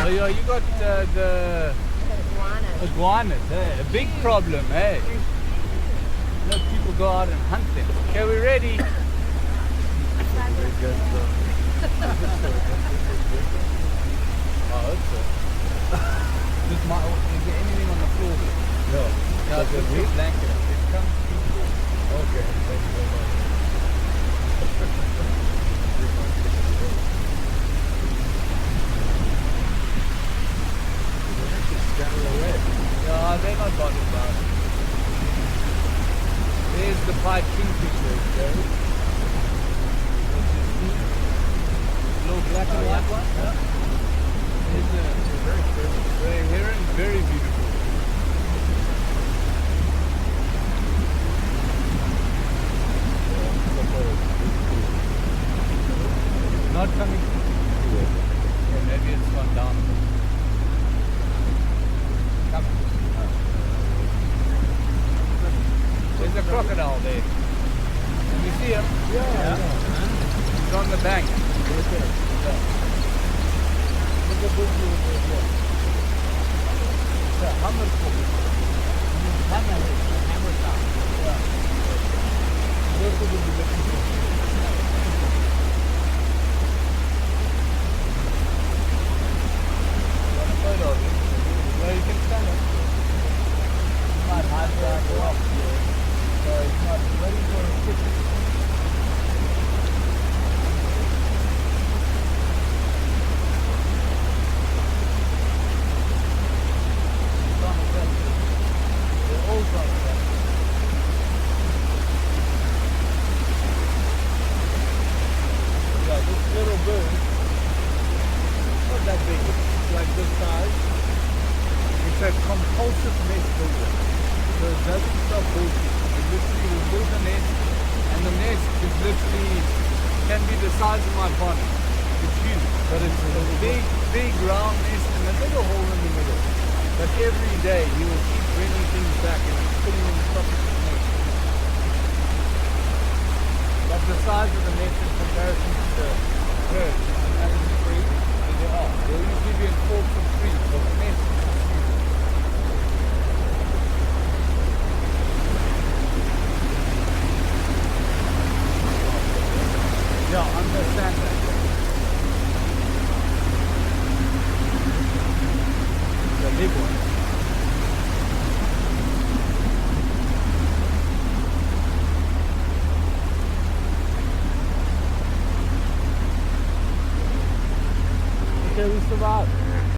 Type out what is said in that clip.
Oh, yeah, you got the iguanas, eh? A big problem, eh? No, people go out and hunt them. Okay, we ready? Oh, that's it. Is there anything on the floor there? No. No, it's just a blanket. It comes people. Okay, thank you very much. No, they're not bothered about it. There's the pied kingfisher, okay? Little black and white one? Yeah. There's a very pretty. Gray heron, very beautiful. Not coming. Yeah, maybe it's gone down. Come. There's a crocodile there. Can you see him? Yeah. He's on the bank. Okay. Yeah. Look at this one right there. It's a hammer cobra. Hammer sound. Yeah. Look at the Photo of it. Yeah, you can stand it. It's not hard to go up here, so it's not ready for a picture. It's on the best. They're all on the best. Yeah, this little bird, not that big. Like this size. It's a compulsive nest builder. So it doesn't stop building. It literally will build a nest, and the nest is literally can be the size of my body. It's huge. But it's a big round nest and a little hole in the middle. But every day he will keep bringing things back and putting in the top of the nest. But the size of the nest in comparison to the bird is actually free. They'll usually be in 4 to 3, but the nest is huge. Yeah, I understand that. It's a big one. Okay, we survived.